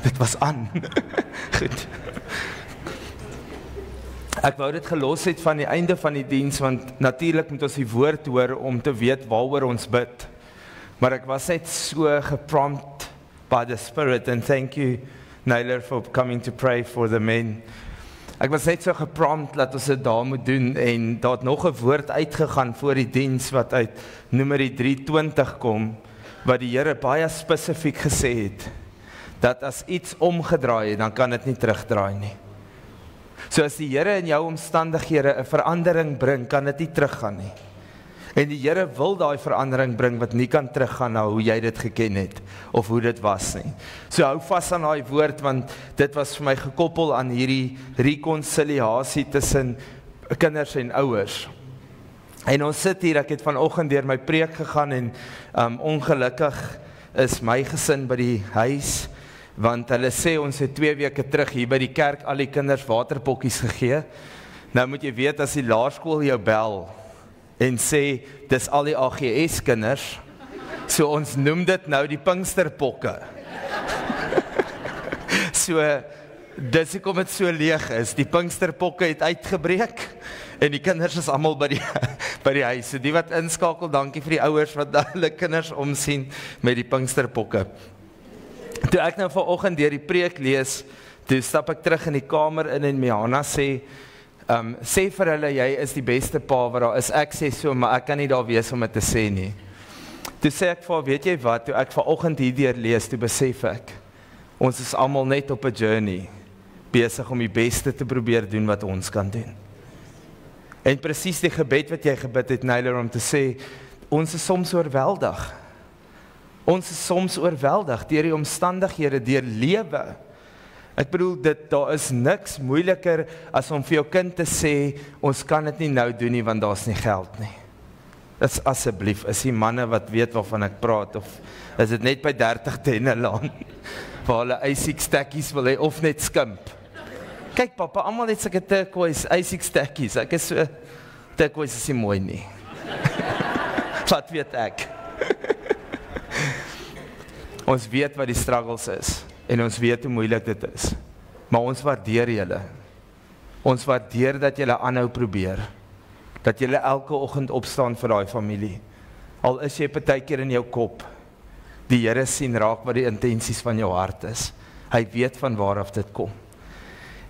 Dit was aan. Goed. Ek wou dit gelos het van die einde van die diens, want natuurlik moet ons die woord hoor om te weet waaroor ons bid. Maar ek was net so geprompt by the Spirit, and thank you, Naylor, for coming to pray for the men. Ek was net so geprompt dat ons dit daar moet doen, en daar het nog 'n woord uitgegaan voor die diens wat uit Numeri 3:20 kom, wat die Here baie spesifiek gesê het, dat as iets omgedraai het, dan kan dit nie terugdraai nie. So as die Here in jou omstandighede 'n verandering bring, kan dit nie teruggaan nie. En die Here wil daai verandering bring wat nie kan teruggaan na hoe jy dit geken het, of hoe dit was nie. So hou vas aan daai woord, want dit was vir my gekoppel aan hierdie rekonsiliasie tussen kinders en ouers. En ons sit hier, ek het vanoggend deur my preek gegaan, en ongelukkig is my gesin by die huis, want hulle sê ons het 2 weke terug hier by die kerk al die kinders waterpokkies gegee. Nou moet jy weet, as die laerskool jou bel en sê, dis al die AGS kinders, so ons noem dit nou die Pinksterpokke. So, dis hoekom dit so leeg is, die Pinksterpokke het uitgebreek, en die kinders is almal by die huis. So die wat inskakel, dankie vir die ouers wat hulle kinders omsien met die Pinksterpokke. Toe ek nou vanoggend deur die preek lees, toe stap ek terug in die kamer in, en Miana sê, sê vir hulle, jy is die beste pa wat daar is. Ek sê so, maar ek kan nie daar wees om dit te sê nie. Toe sê ek vir, weet jy wat, toe ek vanoggend hierdeur lees, toe besef ek, ons is almal net op 'n journey, besig om die beste te probeer doen wat ons kan doen. En presies die gebed wat jy gebid het, Naylor, om te sê, ons is soms oorweldig. Ons is soms oorweldig deur die omstandighede, deur lewe. Ek bedoel, daar is niks moeiliker as om vir jou kind te sê, ons kan dit nie nou doen nie, want daar's nie geld nie. Dis asseblief, is die manne wat weet waarvan ek praat, of is dit net by 30 Dennelaan, waar hulle Isaac stekkies wil hê, of net skimp. Kyk papa, almal het sulke turquoise Isaac stekkies, ek is so, turquoise is nie mooi nie. Wat weet ek? Ons weet wat die struggles is, en ons weet hoe moeilik dit is, maar ons waardeer julle. Ons waardeer dat julle aanhou probeer, dat julle elke oggend opstaan vir daai familie. Al is jy partykeer in jou kop, die Here sien raak wat die intensies van jou hart is. Hy weet van waar af dit kom.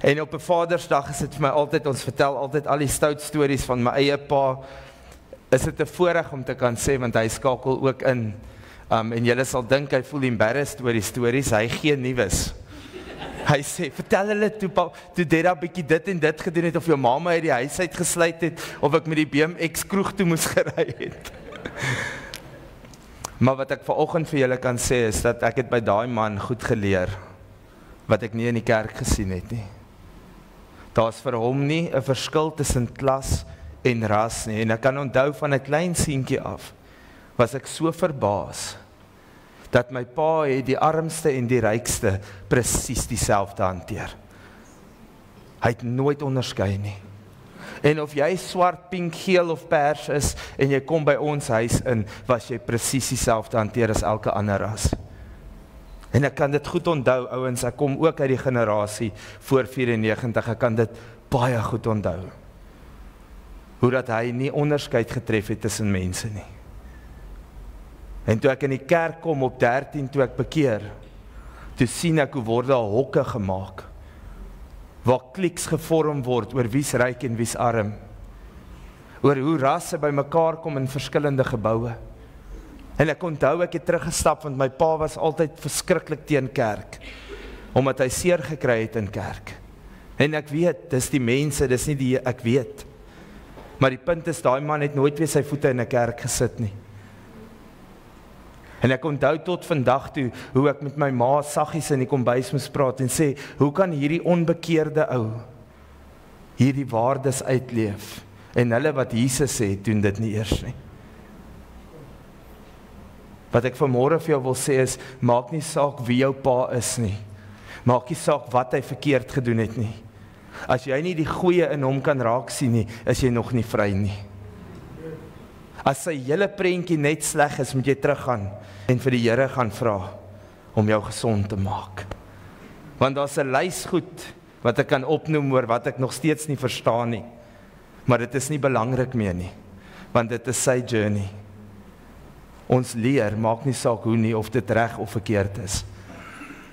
En op 'n Vadersdag is dit vir my altyd, ons vertel altyd al die stout stories van my eie pa, is dit 'n voorreg om te kan sê, want hy skakel ook in, en julle sal dink, hy voel embarrassed oor die stories, hy gee nuus. Hy sê, vertel hulle toe Deda bietjie dit en dit gedoen het, of jou mamma uit die huis uit gesluit het, of ek met die BMX kroeg toe moes gery het. Maar wat ek vanoggend vir julle kan sê, is dat ek het by daai man goed geleer, wat ek nie in die kerk gesien het nie. Daar's vir hom nie 'n verskil tussen klas en ras nie, en ek kan onthou van 'n klein seentjie af, was ek so verbaas, dat my pa het die armste en die rykste presies dieselfde hanteer. Hy het nooit onderskei nie. En of jy swart, pink, geel of pers is, en jy kom by ons huis in, was jy presies dieselfde hanteer as elke ander ras. En ek kan dit goed onthou, ouens, ek kom ook uit die generasie voor 94, ek kan dit baie goed onthou. Hoe dat hy nie onderskeid getref het tussen mense nie. En toe ek in die kerk kom op 13, toe ek bekeer, toe sien ek hoe word daar hokke gemaak, waar kliks gevorm word oor wie's ryk en wie's arm, oor hoe rasse by mekaar kom in verskillende geboue. En ek onthou, ek het teruggestap, want my pa was altyd verskriklik teen kerk, omdat hy seer gekry het in kerk. En ek weet, dis die mense, dis nie die, ek weet. Maar die punt is, daai man het nooit weer sy voete in 'n kerk gesit nie. En ek onthou tot vandag toe, hoe ek met my ma saggies in die kombuis moes praat en sê, hoe kan hierdie onbekeerde ou hierdie waardes uitleef? En hulle wat Jesus sê, doen dit nie eers nie. Wat ek vanmôre vir jou wil sê is, maak nie saak wie jou pa is nie. Maak nie saak wat hy verkeerd gedoen het nie. As jy nie die goeie in hom kan raak sien nie, is jy nog nie vry nie. As sy hele prentjie net sleg is, moet jy teruggaan en vir die Here gaan vra om jou gesond te maak. Want daar's 'n lys goed wat ek kan opnoem oor wat ek nog steeds nie verstaan nie. Maar dit is nie belangrik meer nie, want dit is sy journey. Ons leer, maak nie saak hoe nie, of dit reg of verkeerd is.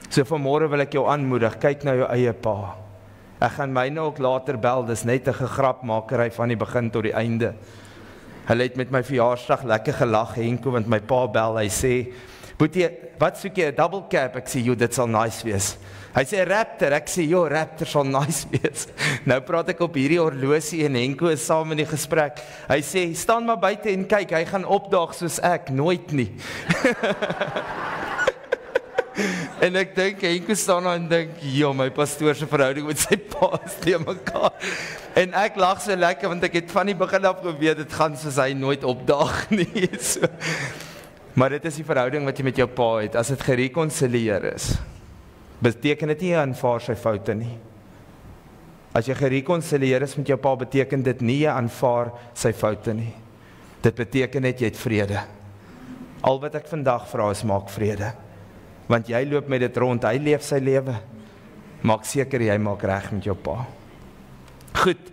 So vanmôre wil ek jou aanmoedig, kyk na jou eie pa. Ek gaan my nou ook later bel, dis net 'n gegrapmakery van die begin tot die einde. Hulle het met my verjaarsdag lekker gelag, Henko, want my pa bel, hy sê, Boetie, wat soek jy, 'n double cab? Ek sê, dit sal nice wees. Hy sê, Raptor, ek sê, Raptor sal nice wees. Nou praat ek op hierdie horlosie en Henko is saam in die gesprek. Hy sê, staan maar buite en kyk, hy gaan opdaag soos ek, nooit nie. En ek dink, Henko staan daar en dink, my pastoor se verhouding met sy pa is te mekaar. En ek lag so lekker, want ek het van die begin af geweet, dit gaan soos hy nooit opdaag nie. So. Maar dit is die verhouding wat jy met jou pa het, as dit gerekonsilieer is. Beteken dit nie jy aanvaar sy foute nie. As jy gerekonsilieer is met jou pa, beteken dit nie jy aanvaar sy foute nie. Dit beteken net jy het vrede. Al wat ek vandag vra is, maak vrede. Want jy loop met dit rond, hy leef sy lewe. Maak seker jy maak reg met jou pa. Goed,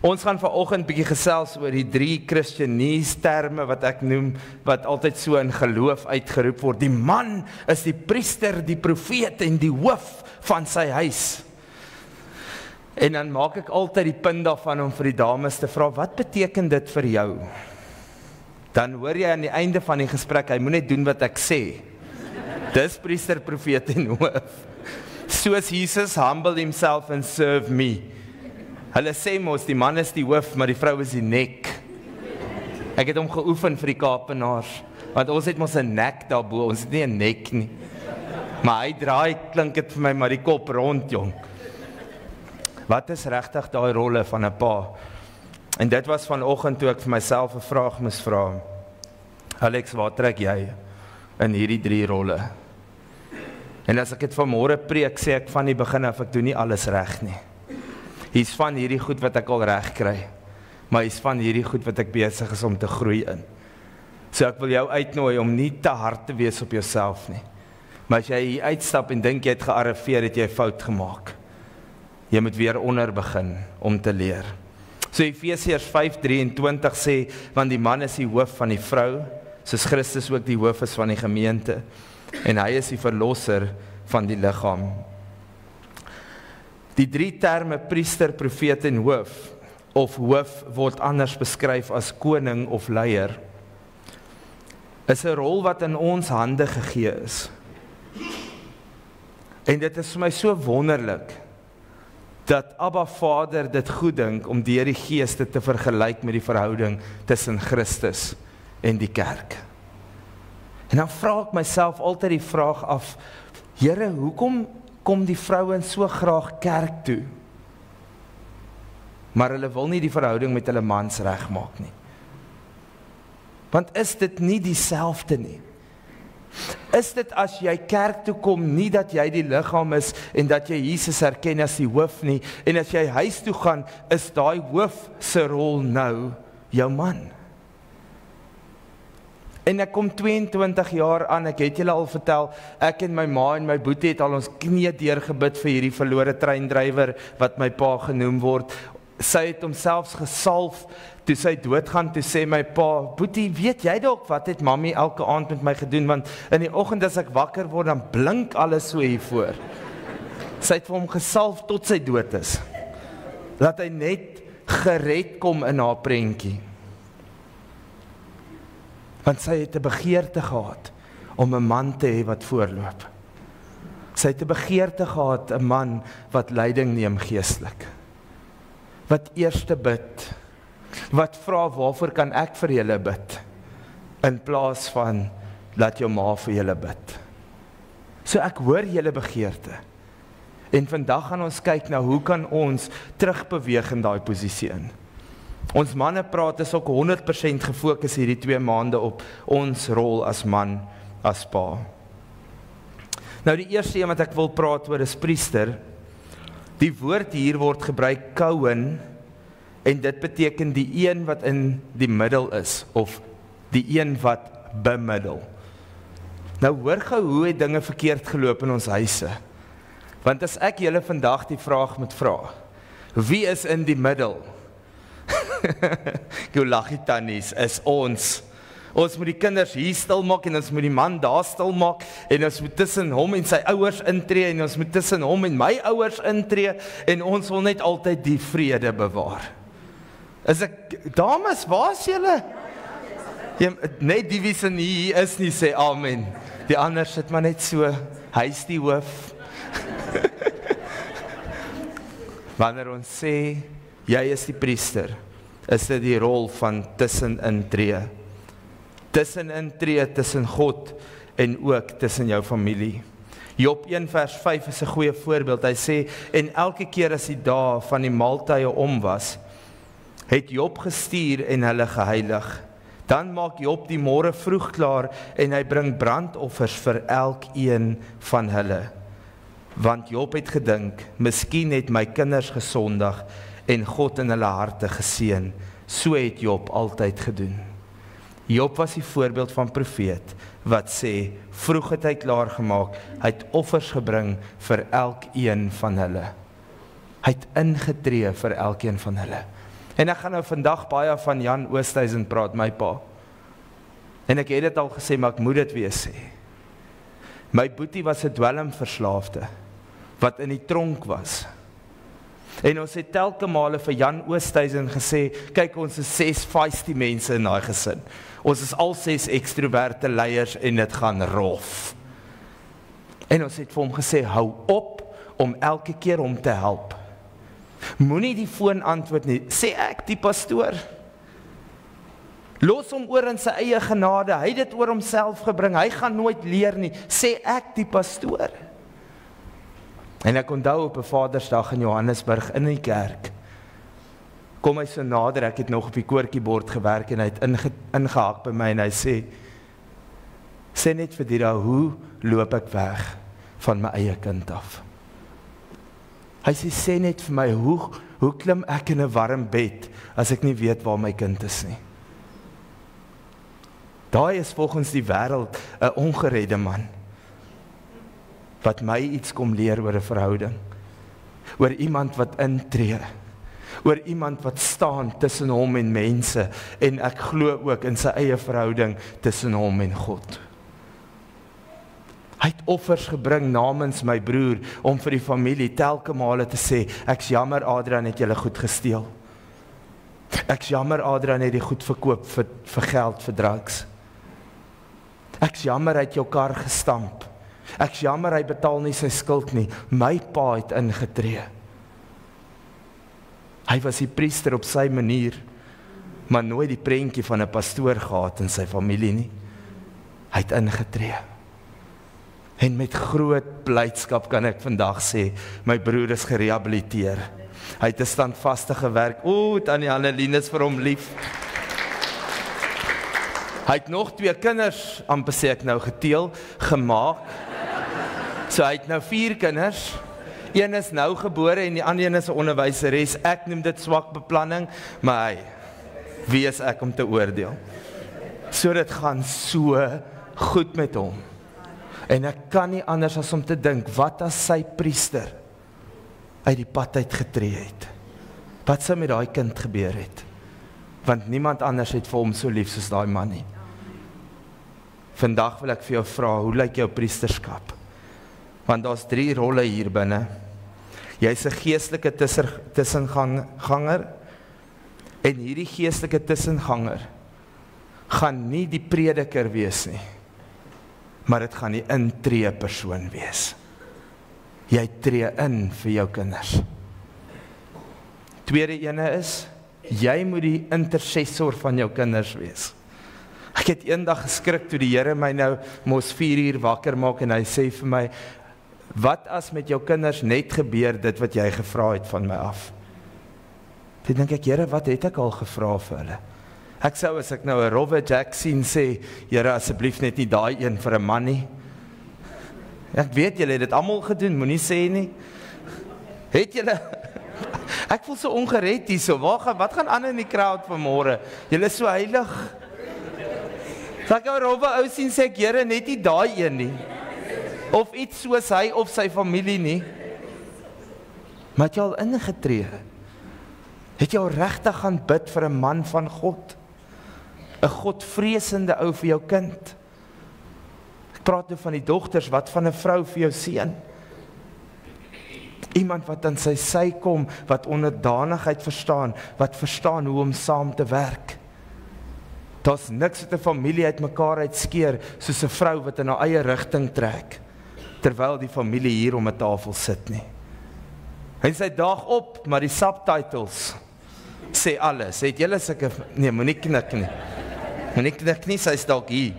ons gaan vanoggend bietjie gesels oor die 3 Christianese terme wat ek noem, wat altyd so in geloof uitgeroep word. Die man is die priester, die profeet en die hoof van sy huis. En dan maak ek altyd die punt daarvan om vir die dames te vra, wat beteken dit vir jou? Dan hoor jy aan die einde van die gesprek, hy moet net doen wat ek sê. Dis priester, profeet en hoof. Soos Jesus humble himself and serve me. Hulle sê mos, die man is die hoof, maar die vrou is die nek. Ek het hom geoefen vir die Kaapenaars, want ons het mos 'n nek daarbo, ons het nie 'n nek nie. Maar hy draai, klink dit vir my, maar die kop rond, jong. Wat is regtig daai rolle van 'n pa? En dit was vanoggend toe ek vir myself 'n vraag moes vra. Alex, waar trek jy in hierdie 3 rolle? En as ek dit vanmôre preek, sê ek van die begin af, ek doen nie alles reg nie. Hier's van hierdie goed wat ek al reg kry, maar hier's van hierdie goed wat ek besig is om te groei in. So ek wil jou uitnooi om nie te hard te wees op jouself nie. Maar as jy hier uitstap en dink jy het gearriveer, het jy 'n fout gemaak. Jy moet weer onder begin om te leer. So Efesiërs 5:23 sê, want die man is die hoof van die vrou, soos Christus ook die hoof is van die gemeente, en hy is die verlosser van die liggaam. Die 3 terme priester, profeet en hoof, of hoof word anders beskryf as koning of leier, is 'n rol wat in ons hande gegee is. En dit is vir my so wonderlik, dat Abba Vader dit goed dink om deur die Gees dit te vergelyk met die verhouding tussen Christus en die kerk. En dan vra ek myself altyd die vraag af, Here, hoekom kom die vrouens so graag kerk toe? Maar hulle wil nie die verhouding met hulle mans regmaak nie. Want is dit nie dieselfde nie? Is dit as jy kerk toe kom, nie dat jy die liggaam is en dat jy Jesus herken as die hoof nie, en as jy huis toe gaan, is daai hoof se rol nou jou man. En ek kom 22 jaar aan, ek het julle al vertel, ek en my ma en my boetie het al ons knie deurgebid vir hierdie verlore treindrywer, wat my pa genoem word. Sy het homself gesalf, toe sy doodgaan, toe sê my pa, boetie, weet jy dalk wat het mami elke aand met my gedoen, want in die oggend as ek wakker word, dan blink alles so hiervoor. Sy het vir hom gesalf tot sy dood is, dat hy net gered kom in haar prentjie. Want sy het 'n begeerte gehad om 'n man te hê wat voorloop. Sy het 'n begeerte gehad, 'n man wat leiding neem geestelik. Wat eerste bid, wat vra waarvoor kan ek vir julle bid, in plaas van laat jou ma vir julle bid. So ek hoor julle begeerte. En vandag gaan ons kyk na hoe kan ons terugbeweeg in daai posisie in. Ons manne praat is ook 100% gefokus hierdie 2 maande op ons rol as man, as pa. Nou die eerste een wat ek wil praat oor is priester. Die woord hier word gebruik Cohen, en dit beteken die een wat in die middel is, of die een wat bemiddel. Nou hoor gou hoe het dinge verkeerd geloop in ons huise. Want as ek julle vandag die vraag moet vra, wie is in die middel? Jou laggie tannies is ons. Ons moet die kinders hier stil maak en ons moet die man daar stil maak en ons moet tussen hom en sy ouers intree en ons moet tussen hom en my ouers intree en ons wil net altyd die vrede bewaar. Dames, waar is julle? Net die wie se nie hier is nie, sê amen. Die ander sit maar net so, hy is die hoof. Wanneer ons sê, jy is die priester, is dit die rol van tussenintree. Tussenintree tussen God en ook tussen jou familie. Job 1 vers 5 is 'n goeie voorbeeld. Hy sê, en elke keer as die dae van die maaltye om was, het Job gestuur en hulle geheilig. Dan maak Job die môre vroeg klaar en hy bring brandoffers vir elkeen van hulle. Want Job het gedink, miskien het my kinders gesondig en God in hulle harte geseën. So het Job altyd gedoen. Job was die voorbeeld van profeet wat sê, vroeg het hy klaar gemaak, hy het offers gebring vir elkeen van hulle. Hy het ingetree vir elkeen van hulle. En ek gaan nou vandag baie van Jan Oosthuizen praat, my pa. En ek het dit al gesê, maar ek moet dit weer sê. My boetie was 'n dwelmverslaafde, wat in die tronk was. En ons het telke male vir Jan Oosthuizen gesê, kyk, ons is 6 feisty mense in daai gesin. Ons is al 6 ekstroverte leiers en dit gaan rof. En ons het vir hom gesê, hou op om elke keer om te help. Moenie die foon antwoord nie, sê ek die pastoor. Los hom oor in sy eie genade, hy het dit oor homself gebring, hy gaan nooit leer nie, sê ek die pastoor. En ek onthou op 'n Vadersdag in Johannesburg in die kerk, kom hy so nader, ek het nog op die koortjiebord gewerk en hy het ingehak by my en hy sê net vir Dira, hoe loop ek weg van my eie kind af? Hy sê net vir my, hoe klim ek in 'n warm bed as ek nie weet waar my kind is nie? Daai is volgens die wêreld 'n ongeredde man, wat my iets kom leer oor 'n verhouding, oor iemand wat intree, oor iemand wat staan tussen hom en mense, en ek glo ook in sy eie verhouding tussen hom en God. Hy het offers gebring namens my broer, om vir die familie telke male te sê, ek's jammer Adrian het julle goed gesteel. Ek's jammer Adrian het die goed verkoop vir geld vir drugs. Ek's jammer hy het jou kar gestamp. Ek's jammer hy betaal nie sy skuld nie. My pa het ingetree. Hy was die priester op sy manier, maar nooit die prentjie van 'n pastoor gehad in sy familie nie. Hy het ingetree. En met groot blydskap kan ek vandag sê, my broer is gerehabiliteer. Hy het 'n standvastige werk. Tannie Anneline is vir hom lief. Hy het nog 2 kinders, amper sê ek nou geteel, gemaak. So hy het nou 4 kinders. Een is nou gebore en die ander een is 'n onderwyseres. Ek noem dit swak beplanning, maar hy, wie is ek om te oordeel? So dit gaan so goed met hom. En ek kan nie anders as om te dink, wat as sy priester uit die pad uitgetree het? Wat sou met daai kind gebeur het? Want niemand anders het vir hom so lief soos daai man nie. Vandag wil ek vir jou vra, hoe lyk jou priesterskap? Want daar's 3 rolle hier binne. Jy's 'n geestelike tussenganger, en hierdie geestelike tussenganger gaan nie die prediker wees nie, maar dit gaan die intree persoon wees. Jy tree in vir jou kinders. Tweede ene is, jy moet die intercessor van jou kinders wees. Ek het eendag geskrik toe die Here my nou mos 4 uur wakker maak en hy sê vir my, wat as met jou kinders net gebeur dit wat jy gevra het van my af? Toe dink ek, Here, wat het ek al gevra vir hulle? Ek sou as ek nou 'n rowwe Jack sien sê, Here, asseblief net nie daai een vir 'n man nie. Ek weet julle het dit almal gedoen, moenie sê nie. Het julle? Ek voel so ongered hierso. Wat gaan aan in die crowd vanmôre? Julle is so heilig. As ek 'n rowwe ou sien, sê ek, Here, net nie daai een nie. Of iets soos hy of sy familie nie. Maar het jy al ingetree? Het jy al regtig gaan bid vir 'n man van God? 'n Godvreesende ou vir jou kind? Ek praat nou van die dogters, wat van 'n vrou vir jou seun? Iemand wat aan sy sy kom, wat onderdanigheid verstaan, wat verstaan hoe om saam te werk. Daar's niks wat 'n familie uit mekaar uitskeer, soos 'n vrou wat in haar eie rigting trek, terwyl die familie hier om 'n tafel sit nie. En sy daag op, maar die subtitles sê alles. Het julle sulke, nee, moenie knik nie. Moenie knik nie, sy is dalk hier.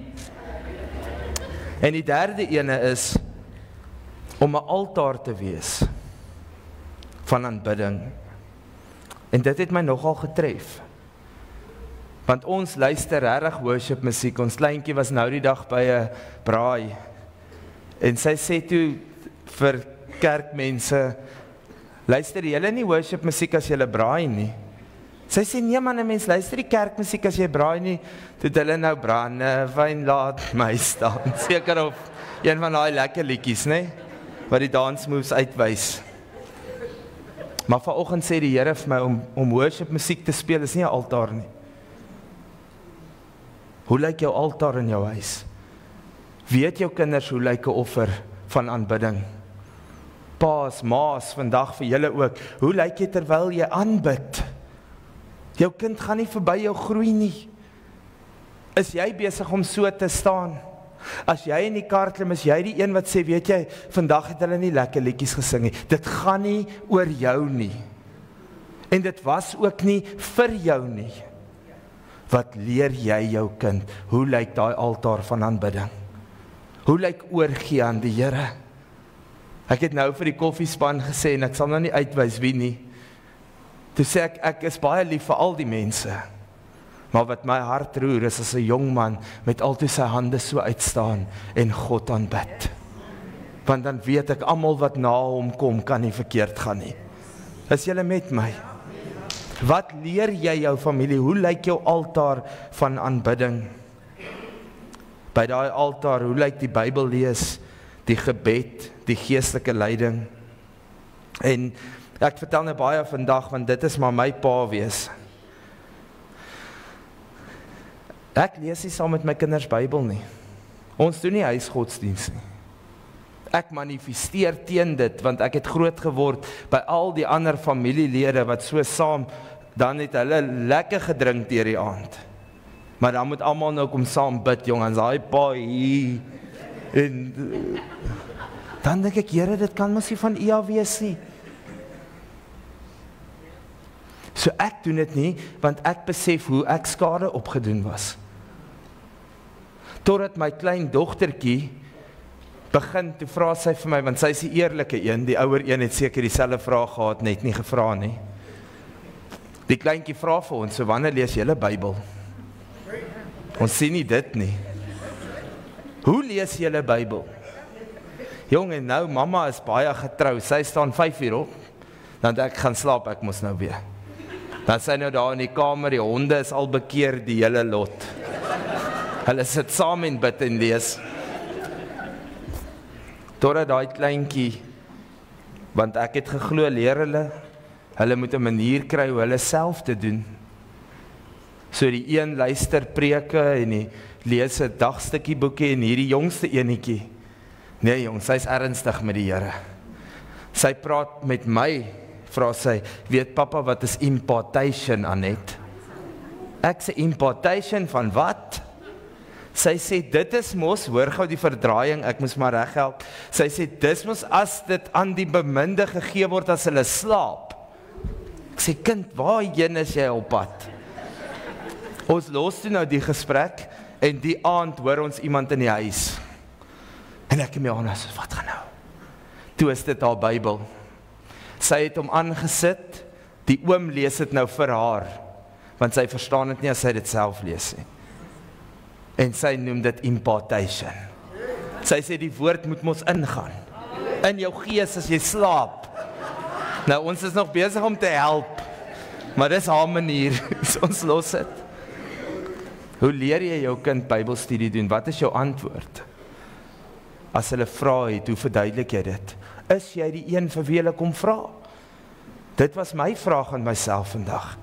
En die derde ene is, om 'n altaar te wees, van aanbidding. En dit het my nogal getref. Want ons luister regtig worship musiek. Ons kleintjie was nou die dag by 'n braai. En sy sê toe vir kerkmense, luister julle nie worship musiek as julle braai nie? Sy sê, nee man, 'n mens luister die kerkmusiek as jy braai nie. Toe hulle nou brandewyn laat my staan. Seker of een van daai lekker liedjies, nê? Wat die dance moves uitwys. Maar vanoggend sê die Here vir my om worship musiek te speel is nie 'n altaar nie. Hoe lyk jou altaar in jou huis? Weet jou kinders hoe lyk 'n offer van aanbidding? Paas, maas, vandag vir julle ook. Hoe lyk jy terwyl jy aanbid? Jou kind gaan nie verby jou groei nie. Is jy besig om so te staan? As jy in die kar klim, is jy die een wat sê, weet jy, vandag het hulle nie lekker liedjies gesing nie. Dit gaan nie oor jou nie. En dit was ook nie vir jou nie. Wat leer jy jou kind? Hoe lyk daai altaar van aanbidding? Hoe lyk oorgee aan die Here? Ek het nou vir die koffiespan gesê, en ek sal nou nie uitwys wie nie. Toe sê ek is baie lief vir al die mense. Maar wat my hart roer is as 'n jong man met altyd sy hande so uitstaan en God aanbid. Want dan weet ek, almal wat na hom kom, kan nie verkeerd gaan nie. Is julle met my? Wat leer jy jou familie? Hoe lyk jou altaar van aanbidding? By daai altaar, hoe lyk die Bybel lees, die gebed, die geestelike leiding? En ek vertel nou baie vandag, want dit is maar my pa wees. Ek lees nie saam met my kinders Bybel nie. Ons doen nie huisgodsdiens nie. Ek manifesteer teen dit, want ek het groot geword by al die ander familielede wat so saam, dan het hulle lekker gedrink deur die aand. Maar dan moet almal nou kom saam bid, jongens, daai pa hier. En dan dink ek, Here, dit kan mos nie van U af wees nie. So ek doen dit nie, want ek besef hoe ek skade opgedoen was. Totdat my klein dogtertjie begin, toe vra sy vir my, want sy is die eerlike een, die ouer een het seker dieselfde vraag gehad, net nie gevra nie. Die kleintjie vra vir ons, so wanneer lees julle Bybel? Ons sien nie dit nie. Hoe lees julle Bybel? Jong, en nou, mamma is baie getrou, sy staan 5 uur op, dan ek gaan slaap, ek moes nou weer. Dan sy nou daar in die kamer, die honde is al bekeer, die hele lot. Hulle sit saam en bid en lees. Totdat daai kleintjie, want ek het geglo, leer hulle moet 'n manier kry hoe hulle self te doen. So die een luister preke en die lees 'n dagstukkie boekie en hierdie jongste enetjie. Nee jong, sy's ernstig met die Here. Sy praat met my, vra sy, weet papa wat is impartation, Anet? Ek sê impartation van wat? Sy sê dit is mos, hoor gou die verdraaiing, ek moes maar reghelp. Sy sê dis mos as dit aan die beminde gegee word as hulle slaap. Ek sê kind, waarheen is jy op pad? Ons los toe nou die gesprek en die aand hoor ons iemand in die huis. En ek en my Anna sê, wat gaan nou? Toe is dit haar Bybel. Sy het hom aangesit, die oom lees dit nou vir haar, want sy verstaan dit nie as sy dit self lees nie. En sy noem dit impartation. Sy sê die woord moet mos ingaan, in jou gees as jy slaap. Nou ons is nog besig om te help, maar dis haar manier, so ons los dit. Hoe leer jy jou kind Bybelstudie doen? Wat is jou antwoord? As hulle vra het, hoe verduidelik jy dit? Is jy die een vir wie hulle kom vra? Dit was my vraag aan myself vandag.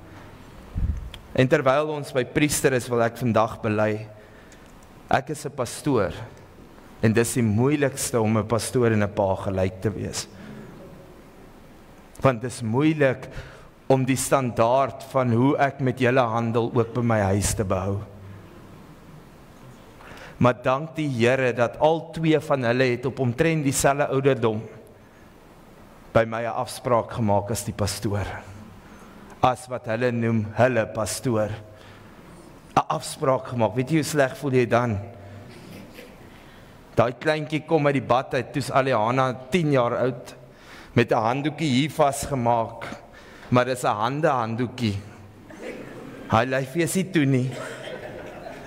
En terwyl ons by priester is, wil ek vandag bely, ek is 'n pastoor, en dis die moeilikste om 'n pastoor en 'n pa gelyk te wees. Want dis moeilik om die standaard van hoe ek met julle handel ook by my huis te behou. Maar dank die Here dat al twee van hulle het op omtrent dieselfde ouderdom by my 'n afspraak gemaak as die pastoor. As wat hulle noem, hulle pastoor. 'n Afspraak gemaak. Weet jy hoe sleg voel jy dan? Daai kleintjie kom uit die bad uit, toe's Aliana 10 jaar oud, met 'n handdoekie hier vasgemaak, maar dis 'n handdoekie. Hy lyf nie toe nie.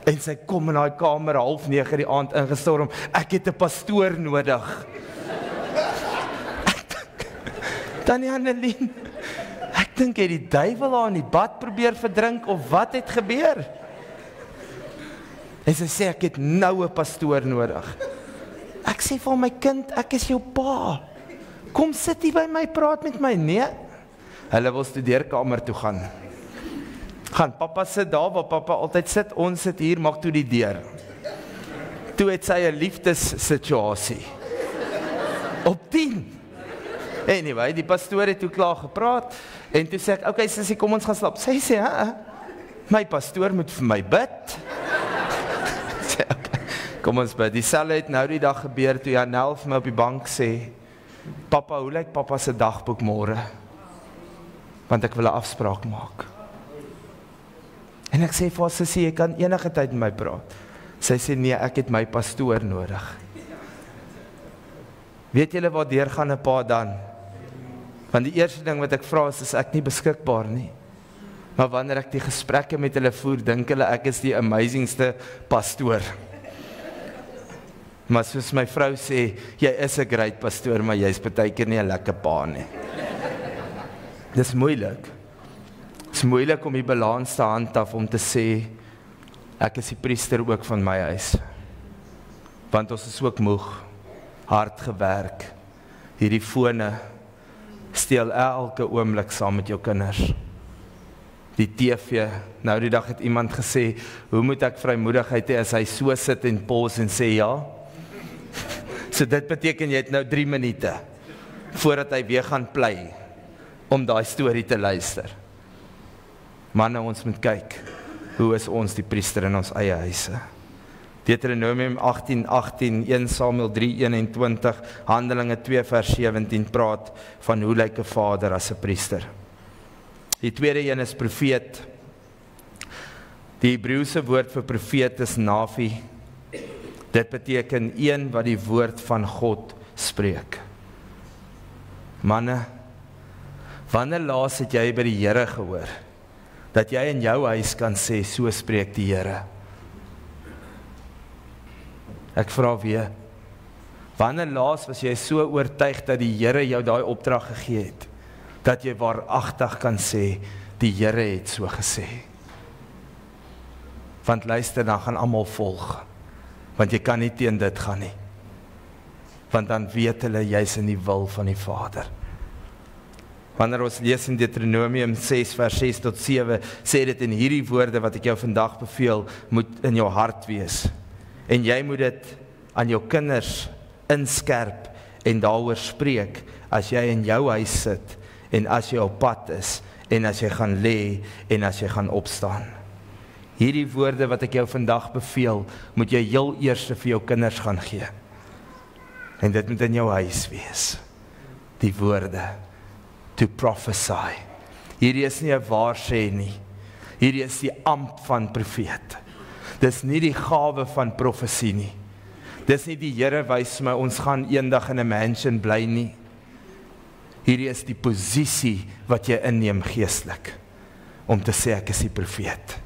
En sy kom in daai kamer 8:30 die aand ingestorm. Ek het 'n pastoor nodig. Tannie Annelien, ek dink jy die duiwel haar in die bad probeer verdrink, of wat het gebeur? En sy sê, ek het nou 'n pastoor nodig. Ek sê vir my kind, ek is jou pa. Kom sit hier by my, praat met my. Nee, hulle wil studeerkamer toe gaan. Papa sit daar waar papa altyd sit, ons sit hier, maak toe die deur. Toe het sy 'n liefdessituasie. Op 10. Anyway, die pastoor het toe klaar gepraat, en toe sê ek, okay, sussie, kom ons gaan slaap. Sy sê, my pastoor moet vir my bid. Sê, okay, kom ons bid. Dieselfde het nou die dag gebeur, toe Janel vir my op die bank sê, papa, hoe lyk papa se dagboek môre? Want ek wil 'n afspraak maak. En ek sê vir haar, sussie, jy kan enige tyd met my praat. Sy sê, nee, ek het my pastoor nodig. Weet julle waar deur gaan 'n pa dan? Want die eerste ding wat ek vra is ek nie beskikbaar nie. Maar wanneer ek die gesprekke met hulle voer, dink hulle ek is die amazingste pastoor. Maar soos my vrou sê, jy is 'n great pastoor, maar jy's partykeer nie 'n lekker pa nie. Dis moeilik. Dis moeilik om die balans te handhaaf om te sê, ek is die priester ook van my huis. Want ons is ook moeg, hard gewerk. Hierdie fone steel elke oomblik saam met jou kinders. Die TV, nou die dag het iemand gesê, hoe moet ek vrymoedigheid hê as hy so sit en pause en sê ja? So dit beteken jy het nou 3 minute, voordat hy weer gaan play, om daai storie te luister. Manne, ons moet kyk, hoe is ons die priester in ons eie huise? Deuteronomium 18:18, 1 Samuel 3:21, Handelinge 2 vers 17 praat van hoe lyk 'n vader as 'n priester. Die tweede een is profeet. Die Hebreëse woord vir profeet is navi. Dit beteken een wat die woord van God spreek. Manne, wanneer laas het jy by die Here gehoor, dat jy in jou huis kan sê, so spreek die Here? Ek vra weer, wanneer laas was jy so oortuig dat die Here jou daai opdrag gegee het, dat jy waaragtig kan sê, die Here het so gesê? Want luister, dan gaan almal volg, want jy kan nie teen dit gaan nie, want dan weet hulle, jy's in die wil van die Vader. Wanneer ons lees in Deuteronomium 6 vers 6 tot 7, sê dit in hierdie woorde wat ek jou vandag beveel, moet in jou hart wees. En jy moet dit aan jou kinders inskerp en daaroor spreek, as jy in jou huis sit, en as jy op pad is, en as jy gaan lê, en as jy gaan opstaan. Hierdie woorde wat ek jou vandag beveel, moet jy heel eers vir jou kinders gaan gee. En dit moet in jou huis wees. Die woorde, to prophesy. Hierdie is nie 'n waarsê nie. Hierdie is die ampt van profeet. Dis nie die gawe van profesie nie. Dis nie die Here wys my, ons gaan eendag in 'n mansion bly nie. Hierdie is die posisie wat jy inneem geestelik, om te sê ek is die profeet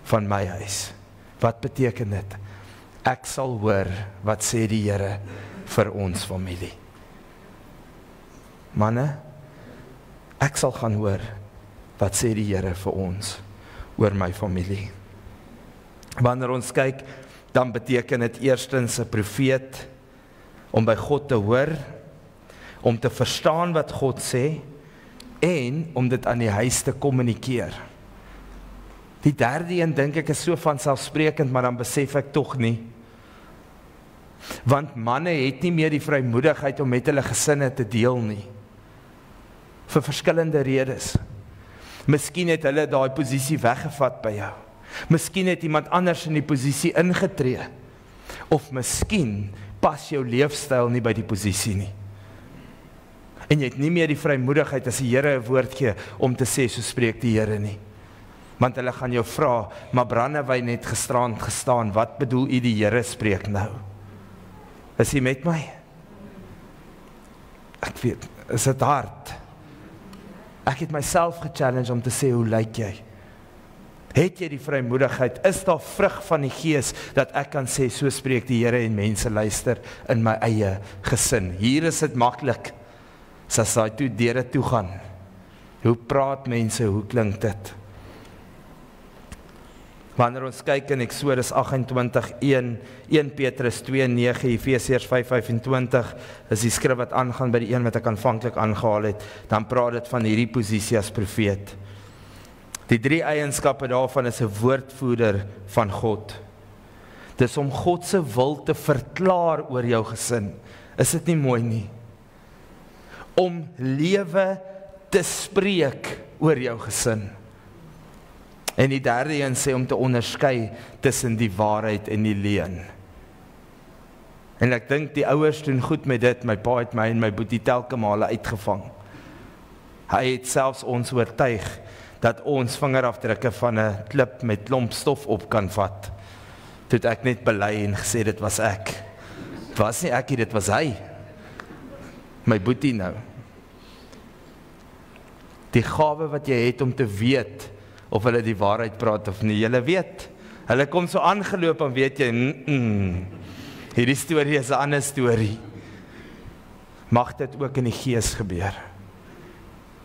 van my huis. Wat beteken dit? Ek sal hoor wat sê die Here vir ons familie. Manne, ek sal gaan hoor wat sê die Here vir ons oor my familie. Wanneer ons kyk, dan beteken dit eerstens 'n profeet, om by God te hoor, om te verstaan wat God sê, en om dit aan die huis te kommunikeer. Die derde een dink ek is so vanselfsprekend, maar dan besef ek tog nie. Want manne het nie meer die vrymoedigheid om met hulle gesinne te deel nie. Vir verskillende redes. Miskien het hulle daai posisie weggevat by jou. Miskien het iemand anders in die posisie ingetree. Of miskien pas jou leefstyl nie by die posisie nie. En jy het nie meer die vrymoedigheid as die Here 'n woord gee om te sê, so spreek die Here nie. Want hulle gaan jou vra, maar brandewyn het gisterand gestaan, wat bedoel u die Here spreek nou? Is jy met my? Ek weet, is dit hard? Ek het myself gechallenge om te sê, hoe lyk jy? Het jy die vrymoedigheid? Is daar vrug van die Gees dat ek kan sê, so spreek die Here en mense luister in my eie gesin? Hier is dit maklik, as daai toe deure toe gaan. Hoe praat mense, hoe klink dit? Wanneer ons kyk in Eksodus 28:1, 1 Petrus 2:9, Efesiërs 5:25, is die skrif wat aangaan by die een wat ek aanvanklik aangehaal het, dan praat dit van hierdie posisie as profeet. Die 3 eienskappe daarvan is 'n woordvoerder van God. Dis om God se wil te verklaar oor jou gesin. Is dit nie mooi nie? Om lewe te spreek oor jou gesin. En die derde een sê om te onderskei tussen die waarheid en die leuen. En ek dink die ouers doen goed met dit, my pa het my en my boetie telke male uitgevang. Hy het selfs ons oortuig dat ons vingerafdrukke van 'n klip met klomp stof op kan vat. Toe het ek net bely en gesê dit was ek. Dit was nie ek, dit was hy. My boetie nou. Die gawe wat jy het om te weet of hulle die waarheid praat of nie, julle weet. Hulle kom so aangeloop en weet jy, hierdie storie is 'n ander storie. Mag dit ook in die Gees gebeur.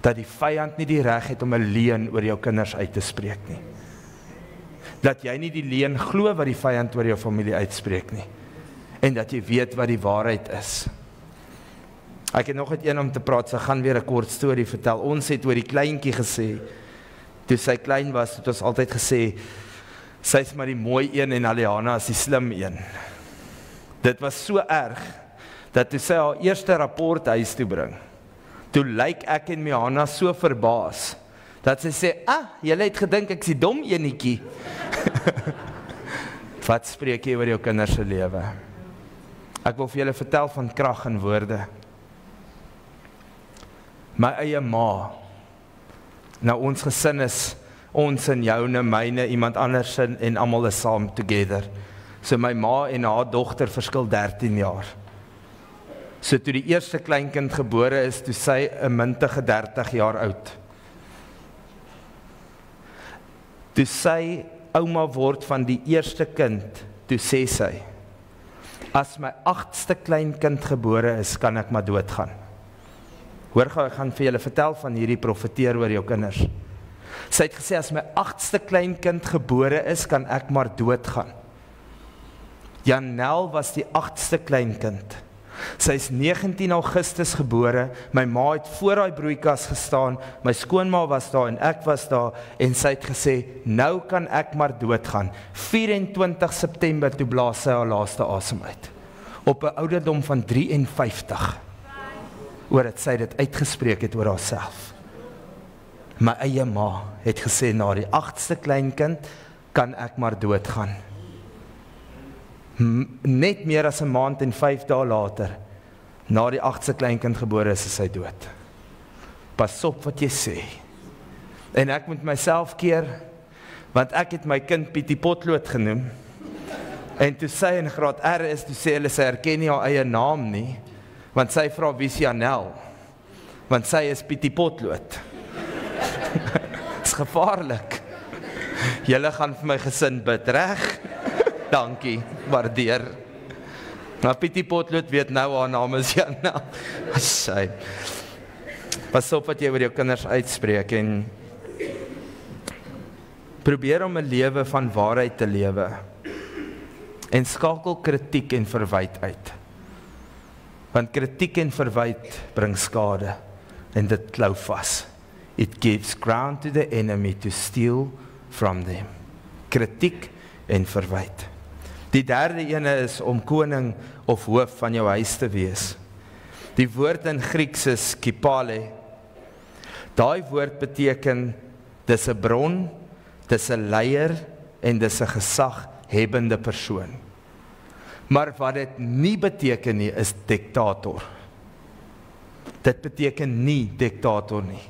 Dat die vyand nie die reg het om 'n leuen oor jou kinders uit te spreek nie. Dat jy nie die leuen glo wat die vyand oor jou familie uitspreek nie. En dat jy weet wat die waarheid is. Ek het nog een om te praat, so gaan weer 'n kort storie vertel. Ons het oor die kleintjie gesê, toe sy klein was, het ons altyd gesê, sy is maar die mooi een en Aliana is die slim een. Dit was so erg, dat toe sy haar eerste rapport huis toe bring, toe lyk ek en Miana so verbaas, dat sy sê, julle het gedink ek is die dom enetjie. Wat spreek jy oor jou kinders se lewe? Ek wil vir julle vertel van krag in woorde. My eie ma, nou ons gesin is, ons en joune, myne, iemand anders en almal is saam together. So my ma en haar dogter verskil 13 jaar. So toe die eerste kleinkind gebore is, toe sy 'n mintige 30 jaar oud. Toe sy ouma word van die eerste kind, toe sê sy, as my 8ste kleinkind gebore is, kan ek maar doodgaan. Hoor gou, ek gaan vir julle vertel van hierdie profeteer oor jou kinders. Sy het gesê, as my 8ste kleinkind gebore is, kan ek maar doodgaan. Janel was die 8ste kleinkind. Sy is 19 Augustus gebore, my ma het voor haar broeikas gestaan, my skoonma was daar en ek was daar, en sy het gesê, nou kan ek maar doodgaan. 24 September toe blaas sy haar laaste asem uit. Op 'n ouderdom van 53. Oor dat sy dit uitgespreek het oor haarself. My eie ma het gesê, na die 8ste kleinkind, kan ek maar doodgaan. Net meer as 'n maand en 5 dae later, na die 8ste kleinkind gebore is sy dood. Pas op wat jy sê. En ek moet myself keer, want ek het my kind Pietie Potlood genoem, en toe sy in graad R is, toe sê hulle, sy herken nie haar eie naam nie, want sy vra wie is Janel, want sy is Pietie Potlood. Is gevaarlik. Julle gaan vir my gesin bid, reg? Dankie, waardeer. Maar Pietie Potlood weet nou haar naam is Janel. Sy. Pas op wat jy oor jou kinders uitspreek, en Probeer om 'n lewe van waarheid te lewe. En skakel kritiek en verwyte uit. Want kritiek en verwyte bring skade. En dit klou vas. It gives ground to the enemy to steal from them. Kritiek en verwyte. Die derde ene is om koning of hoof van jou huis te wees. Die woord in Grieks is kipale. Daai woord beteken, dis 'n bron, dis 'n leier en dis 'n gesaghebende persoon. Maar wat dit nie beteken nie, is diktator. Dit beteken nie diktator nie.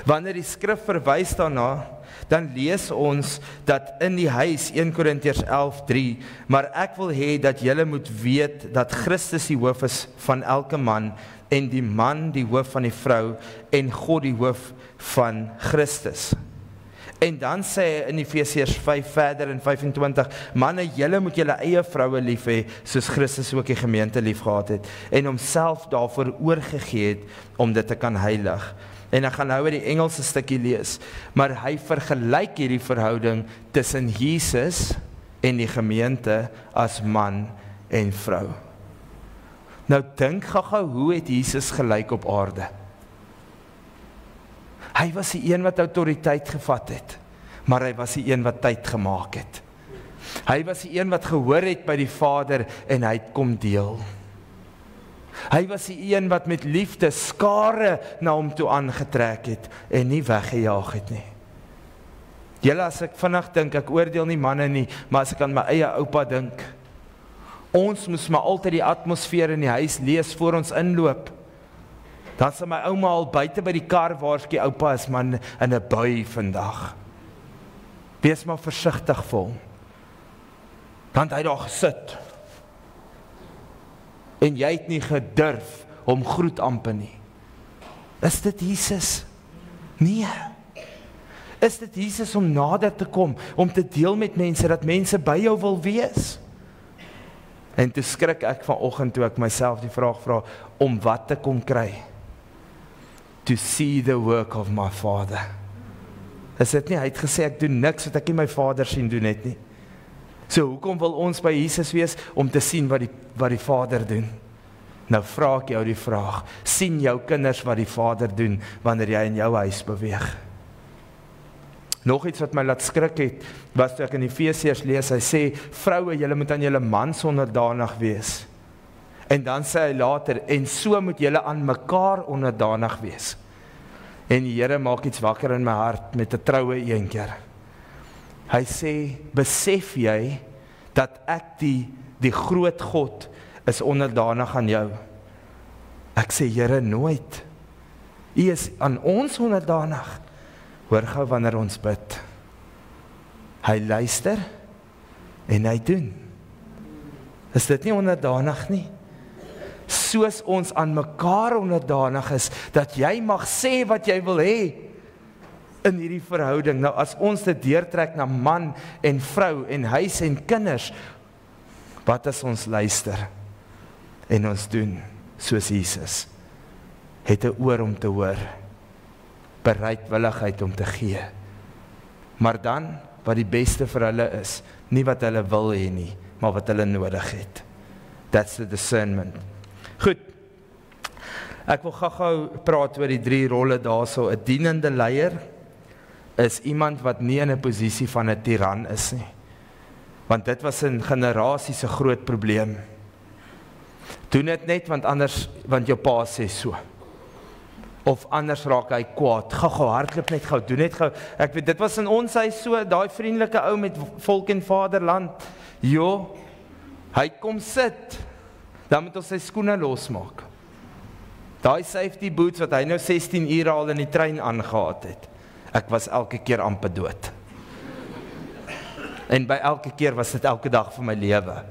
Wanneer die skrif verwys daarna, dan lees ons dat in die huis, 1 Korintiërs 11:3, maar ek wil hê dat julle moet weet dat Christus die hoof is van elke man, en die man die hoof van die vrou, en God die hoof van Christus. En dan sê hy in Efesiërs 5 verder in 25, manne, julle moet julle eie vroue lief hê, soos Christus ook die gemeente lief gehad het, en homself daarvoor oorgegee het, om dit te kan heilig. En ek gaan nou weer die Engelse stukkie lees, maar hy vergelyk hierdie verhouding tussen Jesus en die gemeente as man en vrou. Nou dink gou, hoe het Jesus gelyk op aarde? Hy was die een wat autoriteit gevat het, maar hy was die een wat tyd gemaak het. Hy was die een wat gehoor het by die Vader en hy het kom deel. Hy was die een wat met liefde skare na hom toe aangetrek het en nie weggejaag het nie. Julle, as ek vinnig dink, ek oordeel nie manne nie, maar as ek aan my eie oupa dink, ons moes maar altyd die atmosfeer in die huis lees voor ons inloop. Dan sal my ouma al buite by die kar waarsku, oupa is man in 'n bui vandag. Wees maar versigtig vir hom. Dan het hy daar gesit. En jy het nie gedurf om groet amper nie. Is dit Jesus? Nee. Is dit Jesus om nader te kom, om te deel met mense, dat mense by jou wil wees? En toe skrik ek vanoggend toe ek myself die vraag vra, om wat te kom kry? To see the work of my Father. Is dit nie, hy het gesê, ek doen niks wat ek nie my Vader sien doen het nie. So hoekom wil ons by Jesus wees? Om te sien wat die Vader doen. Nou vra ek jou die vraag, sien jou kinders wat die Vader doen, wanneer jy in jou huis beweeg? Nog iets wat my laat skrik het, was toe ek in Efesiërs lees, hy sê, vroue, julle moet aan julle mans onderdanig wees. En dan sê hy later, en so moet julle aan mekaar onderdanig wees. En die Here maak iets wakker in my hart, met 'n troue eenkeer. Hy sê, besef jy, dat ek die groot God, is onderdanig aan jou? Ek sê, Here, nooit. U is aan ons onderdanig. Hoor gou wanneer ons bid. Hy luister, en hy doen. Is dit nie onderdanig nie? Soos ons aan mekaar onderdanig is, dat jy mag sê wat jy wil hê, in hierdie verhouding. Nou as ons dit deurtrek na man en vrou, en huis en kinders, wat as ons luister, en ons doen, soos Jesus, het 'n oor om te hoor, bereidwilligheid om te gee, maar dan, wat die beste vir hulle is, nie wat hulle wil hê nie, maar wat hulle nodig het. That's the discernment. Goed, ek wil gou praat oor die 3 rolle daarso. 'n dienende leier is iemand wat nie in 'n posisie van 'n tiran is nie, want dit was in generasies 'n groot probleem. Doen dit net want jou pa sê so. Of anders raak hy kwaad. Gou hardloop net gou, doen net gou. Ek weet, dit was in ons huis so, daai vriendelike ou met volk en vaderland. Jo, hy kom sit. Dan moet ons sy skoene losmaak. Daai safety boots wat hy nou 16 ure al in die trein aangehaat het. Ek was elke keer amper dood. En by elke keer was dit elke dag van my lewe.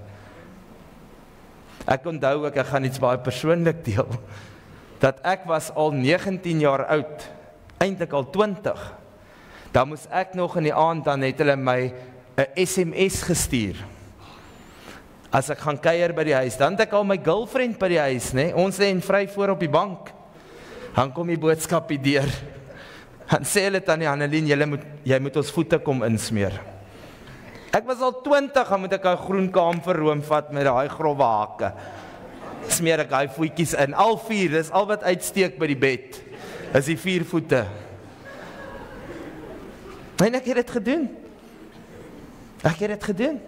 Ek onthou ek gaan iets baie persoonlik deel. Dat ek was al 19 jaar oud, eintlik al 20. Dan moes ek nog in die aand, dan het hulle my 'n SMS gestuur. As ek gaan kuier by die huis, dan het ek al my girlfriend by die huis, né? Ons lê en vry voor op die bank. Dan kom die boodskap hier deur. Dan sê hulle tannie Annelien, jy moet ons voete kom insmeer. Ek was al 20, dan moet ek 'n groen kaamverroom vat met daai growwe hake. Smeer ek daai voetjies in, al 4, dis al wat uitsteek by die bed, is die 4 voete. En ek het dit gedoen.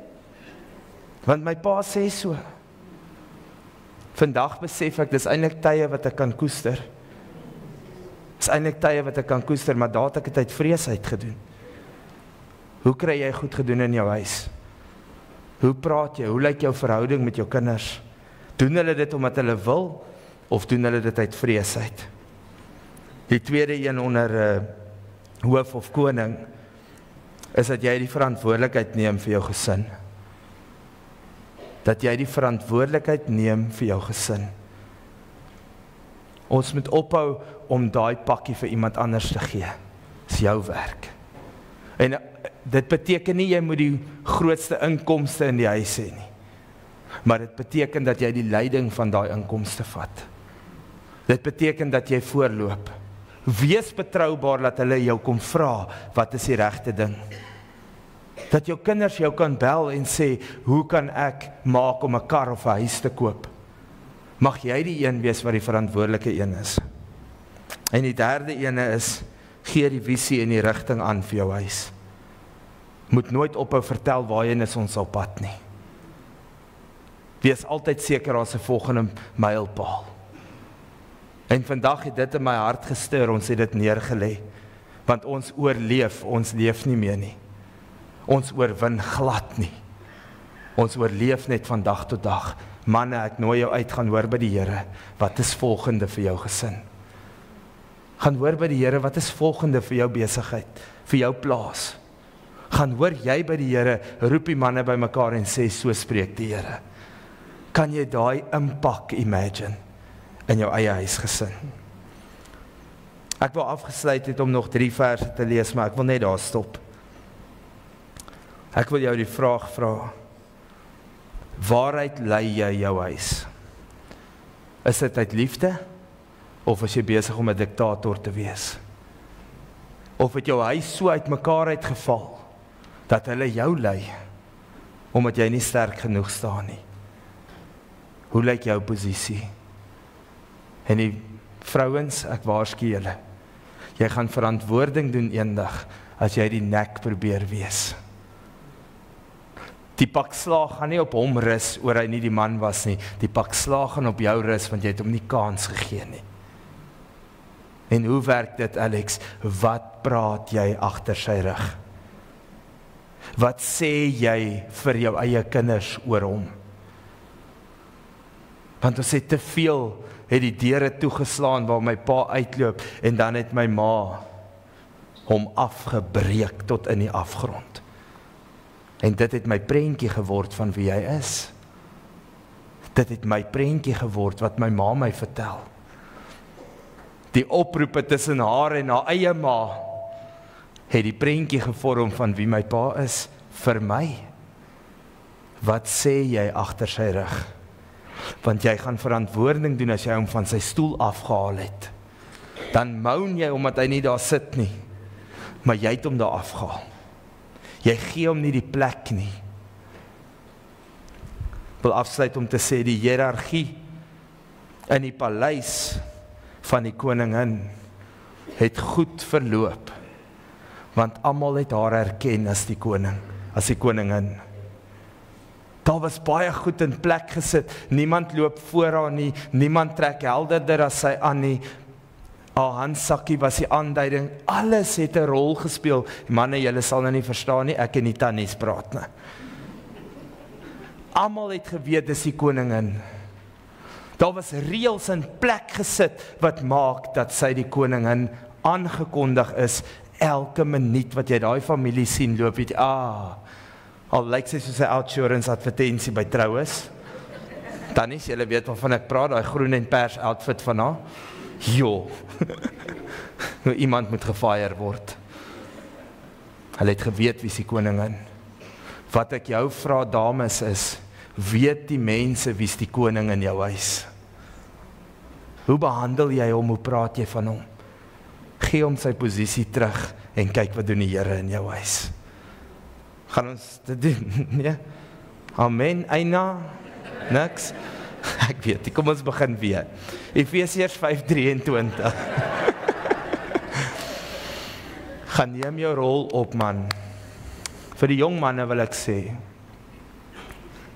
Want my pa sê so. Vandag besef ek, dis eintlik tye wat ek kan koester. Maar daar het ek dit uit vrees uitgedoen. Hoe kry jy goed gedoen in jou huis? Hoe praat jy? Hoe lyk jou verhouding met jou kinders? Doen hulle dit omdat hulle wil, of doen hulle dit uit vrees uit? Die tweede een onder hoof of koning, is dat jy die verantwoordelikheid neem vir jou gesin. Ons moet ophou om daai pakkie vir iemand anders te gee. Dis jou werk. En dit beteken nie jy moet die grootste inkomste in die huis hê nie. Maar dit beteken dat jy die leiding van daai inkomste vat. Dit beteken dat jy voorloop. Wees betroubaar dat hulle jou kom vra, wat is die regte ding? Dat jou kinders jou kan bel en sê, hoe kan ek maak om 'n kar of 'n huis te koop? Mag jy die een wees wat die verantwoordelike een is. En die derde ene is, gee die visie en die rigting aan vir jou huis. Moet nooit ophou vertel waarheen is ons op pad nie. Wees altyd seker daar's 'n volgende mylpaal. En vandag het dit in my hart gestir, ons het dit neergelê. Want ons oorleef, ons leef nie meer nie. Ons oorwin glad nie. Ons oorleef net van dag tot dag. Manne, ek nooi jou uit, gaan hoor by die Here, wat is volgende vir jou gesin? Gaan hoor by die Here, wat is volgende vir jou besigheid, vir jou plaas? Gaan hoor jy by die Here, roep die manne by mekaar en sê, so spreek die Here. Kan jy daai impak imagine in jou eie huisgesin? Ek wil afgesluit het om nog 3 verse te lees, maar ek wil net daar stop. Ek wil jou die vraag vra, waaruit lei jy jou huis? Is dit uit liefde, of is jy besig om 'n diktator te wees? Of het jou huis so uit mekaar uitgeval, dat hulle jou lei, omdat jy nie sterk genoeg staan nie? Hoe lyk jou posisie? En die vrouens, ek waarsku julle, jy gaan verantwoording doen eendag, as jy die nek probeer wees. Die pak slaag gaan nie op hom rus, oor hy nie die man was nie. Die pak slaag gaan op jou rus, want jy het hom nie kans gegee nie. En hoe werk dit, Alex? Wat praat jy agter sy rug? Wat sê jy vir jou eie kinders oor hom? Want ons het te veel, het die deure toegeslaan waar my pa uitloop, en dan het my ma hom afgebreek tot in die afgrond. En dit het my prentjie geword van wie hy is. Dit het my prentjie geword wat my ma my vertel. Die oproepe tussen haar en haar eie ma, het die prentjie gevorm van wie my pa is, vir my. Wat sê jy agter sy rug? Want jy gaan verantwoording doen as jy hom van sy stoel afgehaal het. Dan moan jy omdat hy nie daar sit nie, maar jy het hom daar afgehaal. Jy gee hom nie die plek nie. Ek wil afsluit om te sê, die hiërargie in die paleis van die koningin het goed verloop, want almal het haar erken as die koning, as die koningin. Daar was baie goed in plek gesit, niemand loop voor haar nie, niemand trek helderder as sy aan nie, haar handsakkie was die aanduiding, alles het 'n rol gespeel. Manne, julle sal nou nie verstaan nie, ek en die tannies praat nie. Almal het geweet dis die koningin. Daar was reëls in plek gesit wat maak dat sy die koningin aangekondig is. Elke minuut wat jy daai familie sien loop, weet al lyk sy soos 'n outsurance advertensie by Troues. Tannies, julle weet waarvan ek praat, daai groen en pers outfit van haar. Jo, nou iemand moet gefire word. Hulle het geweet wie is die koningin. Wat ek jou vra, dames, is, weet die mense wie is die koning in jou huis? Hoe behandel jy hom, hoe praat jy van hom? gee hom sy posisie terug en kyk wat doen die Here in jou huis. Gaan ons dit doen, nee? Amen, Eina, niks? Ek weet nie, kom ons begin weer. Efesiërs 5:23. Gaan neem jou rol op, man. Vir die jong manne wil ek sê,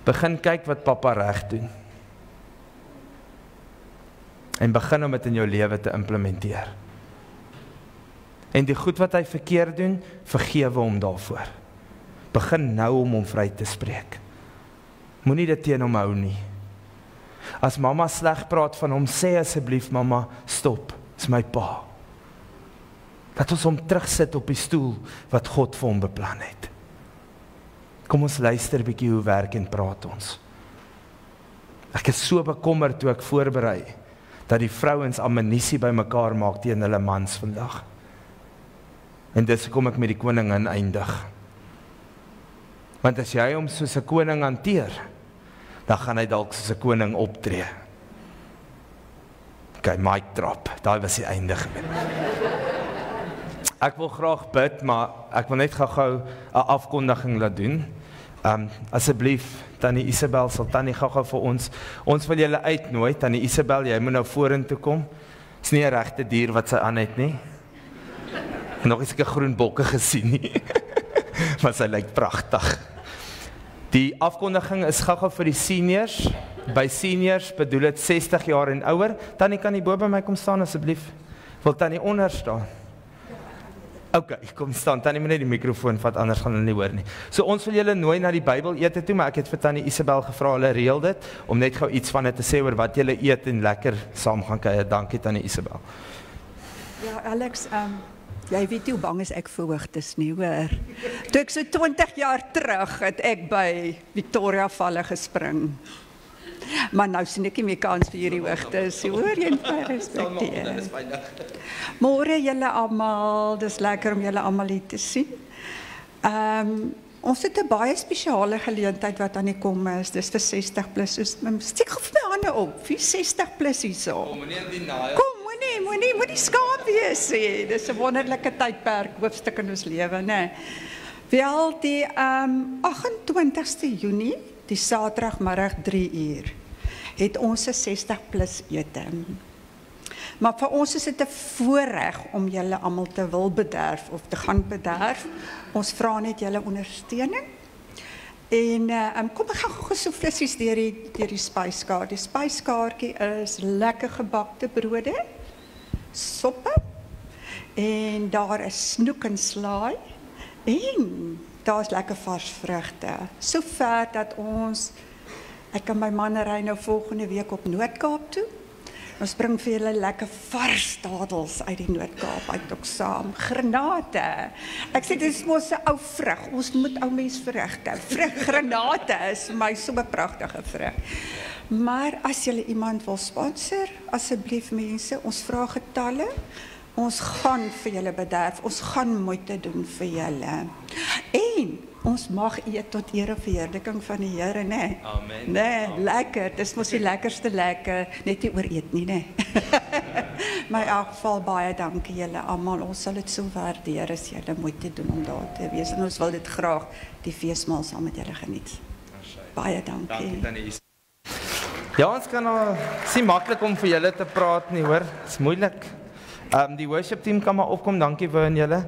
begin kyk wat pappa reg doen. En begin om dit in jou lewe te implementeer. En die goed wat hy verkeerd doen, vergewe hom daarvoor. Begin nou om hom vry te spreek. Moenie dit teen hom hou nie. As mamma sleg praat van hom, sê asseblief, mamma, stop, is my pa. Dat ons hom terugsit op die stoel wat God vir hom beplan het. Kom ons luister 'n bietjie hoe werk en praat ons. Ek is so bekommerd toe ek voorberei dat die vrouens ammunisie bymekaar maak teen hulle mans vandag. En dis kom ek met die koningin eindig. Want as jy hom soos 'n koning hanteer, dan gaan hy dalk soos 'n koning optree. Okay, mic drop. Daai was die einde gewees. Ek wil graag bid, maar ek wil net gou-gou 'n afkondiging laat doen. Asseblief, Tannie Isabel, sal Tannie gou-gou vir ons wil julle uitnooi. Tannie Isabel, jy moet nou vorentoe kom. Is nie 'n regte dier wat sy aan het nie. Nog eens 'n groen bokke gesien nie. Maar sy lyk pragtig. Die afkondiging is gou-gou vir die seniors. By seniors bedoel dit 60 jaar en ouer. Tannie, kan jy bo by my kom staan asseblief? Wil Tannie onder staan? Okay, kom staan. Tannie moet net die mikrofoon vat, anders gaan hulle nie hoor nie. So ons wil julle nooi na die Bybel ete toe, maar ek het vir Tannie Isabel gevra, hulle reël dit, om net gou iets van dit te sê oor wat julle eet en lekker saam gaan kuier. Dankie Tannie Isabel. Ja, Alex, jy weet hoe bang is ek vir hoogtes nie, hoor. Toe ek so 20 jaar terug het ek by Victoria Valle gespring. Maar nou sien ek nie meer kans vir hierdie hoogtes. Hoor jy vir respekteer. Môre julle almal, dis lekker om julle almal hier te sien. Ons het 'n baie spesiale geleentheid wat aan die kom is. Dis vir 60 plus. Steek gou vir my hande op. Wie 60 plus hierso? Kom moenie die naai. Kom moenie skaam wees nie. Dis 'n wonderlike tydperk, hoofstuk in ons lewe, né? Wel die 28ste Junie, die Saterdagmiddag 3:00, het ons 'n 60 plus ete. Maar vir ons is dit 'n voorreg om julle almal te wil bederf of te gaan bederf. Ons vra net julle ondersteuning. En kom ek gaan gou so flissies deur die spyskaart. Die spyskaartjie is lekker gebakte brode, soppe, en daar is snoek en slaai, en daar is lekker vars vrugte. So ver dat ek en my man ry nou volgende week op Noord-Kaap toe. Ons bring vir julle lekker vars dadels uit die Noord-Kaap uit ook saam. Granate. Ek sê dit is mos 'n ou vrug. Ons moet ou mens vrugte. Granate is vir my so 'n pragtige vrug. Maar as julle iemand wil sponsor, asseblief mense, ons vra getalle. Ons gaan vir julle bederf. Ons gaan moeite doen vir julle. En ons mag eet tot ere verheerliking van die Here, né? Amen. Nee, lekker. Dis mos die lekkerste lekker. Net nie oor eet nie, né? Maar in elk geval baie dankie julle almal. Ons sal dit so waardeer as julle moeite doen om daar te wees. En ons wil dit graag die feesmaal saam met julle geniet. Baie dankie. Dankie Tannie Isabel. Ja, ons kan nou nie maklik om vir julle te praat nie, hoor. Dis moeilik. Die worship team kan maar opkom. Dankie vir julle.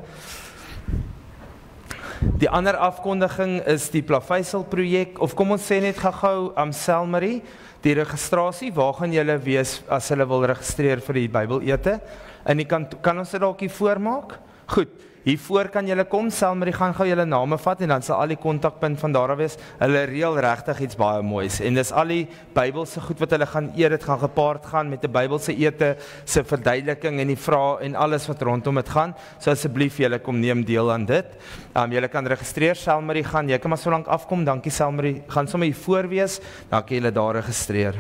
Die ander afkondiging is die Plaveisel projek, of kom ons sê net gou Selmarie, die registrasie, waar gaan julle wees as hulle wil registreer vir die Bybelete? En kan ons dit dalk hier voormaak? Goed, hiervoor kan julle kom, Selmarie gaan gou julle name vat en dan sal al die kontakpunt van daar af wees. Hulle reël regtig iets baie moois en dis al die Bybelse goed wat hulle gaan eet, dit gaan gepaard gaan met 'n Bybelse ete se verduideliking en die vrae en alles wat rondom dit gaan. So asseblief julle kom neem deel aan dit. Julle kan registreer, Selmarie gaan, jy kan maar so lank afkom, dankie Selmarie, gaan sommer hier voor wees, dan kan julle daar registreer.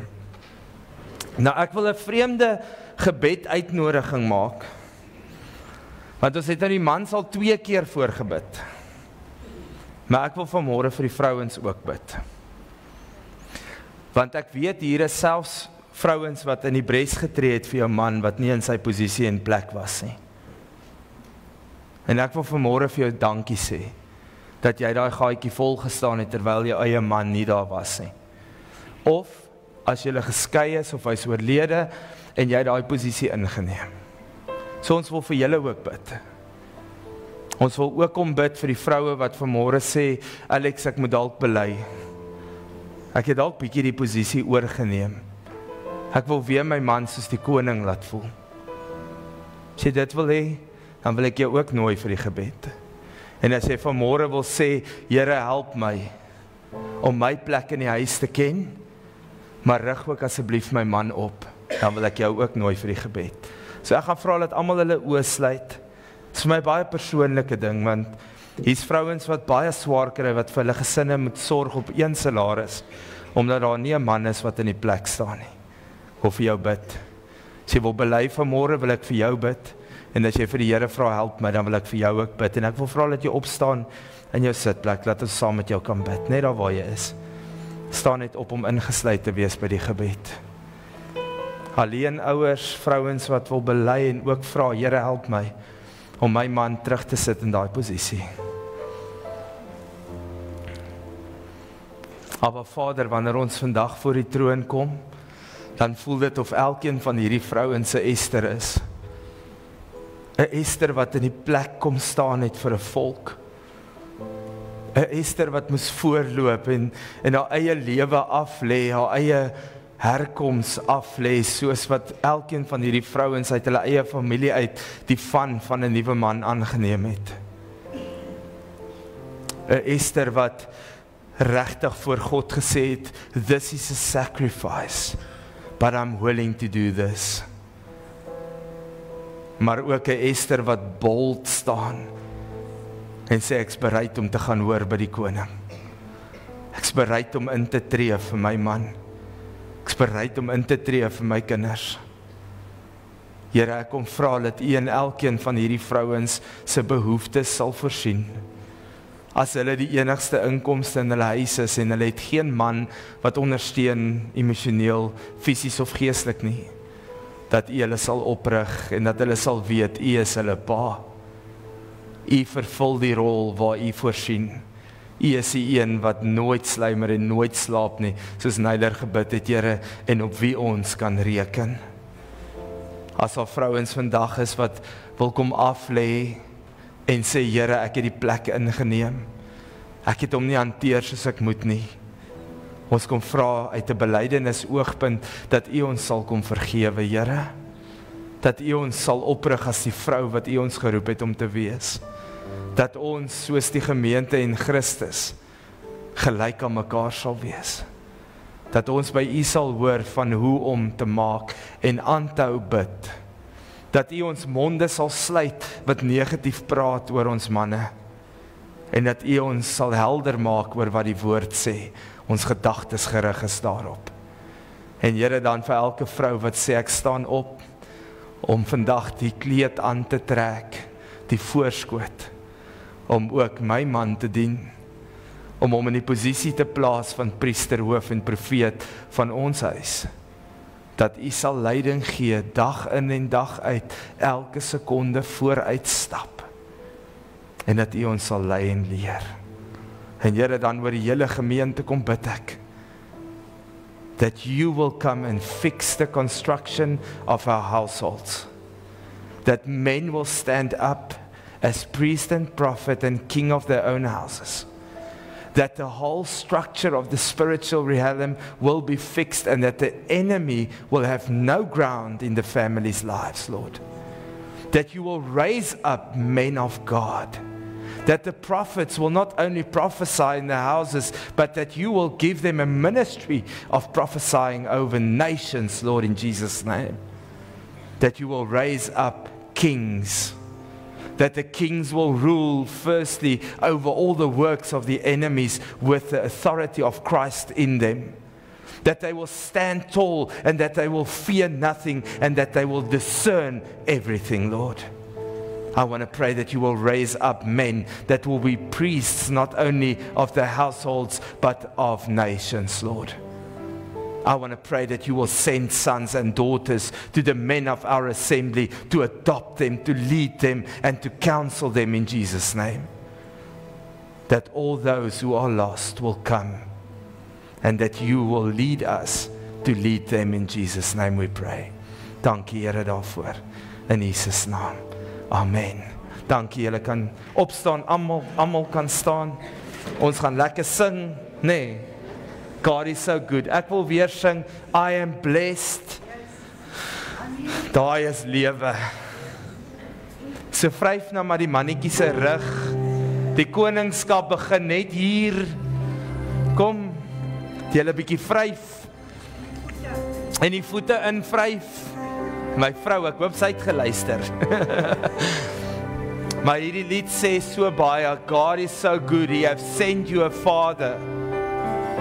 Nou ek wil 'n vreemde gebed uitnodiging maak. Want ons het nou die mans al 2 keer voorgebid. Maar ek wil vanmôre vir die vrouens ook bid. Want ek weet hier is selfs vrouens wat in die bres getree het vir jou man wat nie in sy posisie en plek was nie. En ek wil vanmôre vir jou dankie sê, dat jy daai gaatjie vol gestaan het, terwyl jou eie man nie daar was nie. Of, as jy geskei is, of hy is oorlede, en jy daai posisie ingeneem. So ons wil vir julle ook bid. Ons wil ook om bid vir die vroue wat vanmôre sê, Alex, ek moet dalk bely. Ek het dalk bietjie die posisie oorgeneem. Ek wil weer my man soos die koning laat voel. As jy dit wil hê, dan wil ek jou ook nooi vir die gebed. En as jy vanmôre wil sê, Here, help my om my plek in die huis te ken, maar rig ook asseblief my man op, dan wil ek jou ook nooi vir die gebed. So ek gaan vra dat almal hulle oë sluit. Dit is vir my baie persoonlike ding, want hier's vrouens wat baie swaar kry, wat vir hulle gesinne moet sorg op een salaris, omdat daar nie 'n man is wat in die plek staan nie. Ek wil vir jou bid. As jy wil bely vanmôre, wil ek vir jou bid. En as jy vir die Here vra, help my, dan wil ek vir jou ook bid. En ek wil vra dat jy opstaan in jou sitplek, laat ons saam met jou kan bid, net daar waar jy is. Staan net op om ingesluit te wees by die gebed. Alleen ouers, vrouens wat wil bely en ook vra, Here, help my om my man terug te sit in daai posisie. Maar Vader, wanneer ons vandag voor die troon kom, dan voel dit of elkeen van hierdie vrouens se Ester is. 'n Ester wat in die plek kom staan het vir 'n volk. 'n Ester wat moes voorloop en haar eie lewe aflê, haar eie herkoms aflê, soos wat elkeen van hierdie vrouens uit hulle eie familie uit die van 'n nuwe man aangeneem het. 'n Ester wat regtig voor God gesê het, this is a sacrifice, but I'm willing to do this. Maar ook 'n Ester wat bold staan en sê, ek's bereid om te gaan hoor by die koning. Ek's bereid om in te tree vir my man. Ek's bereid om in te tree vir my kinders. Here, ek kom vra dat U en elkeen van hierdie vrouens se behoeftes sal voorsien. As hulle die enigste inkomste in hulle huis is en hulle het geen man wat ondersteun emosioneel, fisies of geestelik nie, dat U hulle sal oprig en dat hulle sal weet, U is hulle pa. U vervul die rol waar U voorsien. U is die een wat nooit sluimer en nooit slaap nie, soos Nyler gebid het, Here, en op wie ons kan reken. As daar vrouens vandag is wat wil kom aflê en sê, Here, ek het die plek ingeneem. Ek het hom nie hanteer soos ek moet nie. Ons kom vra uit 'n belydenis oogpunt dat U ons sal kom vergewe, Here. Dat U ons sal oprig as die vrou wat U ons geroep het om te wees. Dat ons soos die gemeente en Christus gelyk aan mekaar sal wees. Dat ons by U sal hoor van hoe om te maak en aan te hou bid. Dat U ons monde sal sluit wat negatief praat oor ons manne. En dat U ons sal helder maak oor wat die woord sê. Ons gedagtes gerig is daarop. En Here, dan vir elke vrou wat sê, ek staan op om vandag die kleed aan te trek, die voorskoot, om ook my man te dien, om hom in die posisie te plaas van priester, hoof en profeet van ons huis, dat U sal leiding gee, dag in en dag uit, elke sekonde vooruit stap, en dat U ons sal lei en leer. En Here, dan oor die hele gemeente kom bid ek, that You will come and fix the construction of our households, that men will stand up as priest and prophet and king of their own houses, that the whole structure of the spiritual realm will be fixed and that the enemy will have no ground in the family's lives, Lord. That You will raise up men of God, that the prophets will not only prophesy in the houses, but that You will give them a ministry of prophesying over nations, Lord, in Jesus' name. That You will raise up kings, that the kings will rule firstly over all the works of the enemies with the authority of Christ in them. That they will stand tall and that they will fear nothing and that they will discern everything, Lord. I want to pray that You will raise up men that will be priests not only of the households but of nations, Lord. I want to pray that you will send sons and daughters to the men of our assembly to adopt them, to lead them, and to counsel them in Jesus' name. That all those who are lost will come, and that you will lead us to lead them in Jesus' name we pray. Dankie Here daarvoor, in Jesus' naam. Amen. Dankie, julle kan opstaan, almal kan staan. Ons gaan lekker sing, nee. God is so good. Ek wil weer sing, I am blessed. Daai is lewe. So vryf nou maar die mannetjie se rug. Die koningskap begin net hier. Kom, julle bietjie vryf. En die voete in vryf. My vrou, ek hoop sy het geluister. Maar hierdie lied sê so baie, God is so good, He have sent you a father.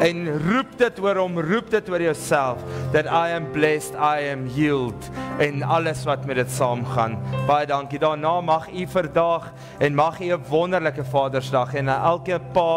En roep dit oor hom, roep dit oor jouself, that I am blessed, I am healed, en alles wat met dit saamgaan. Baie dankie, daarna mag u verdag, en mag u 'n wonderlike Vadersdag, en elke pa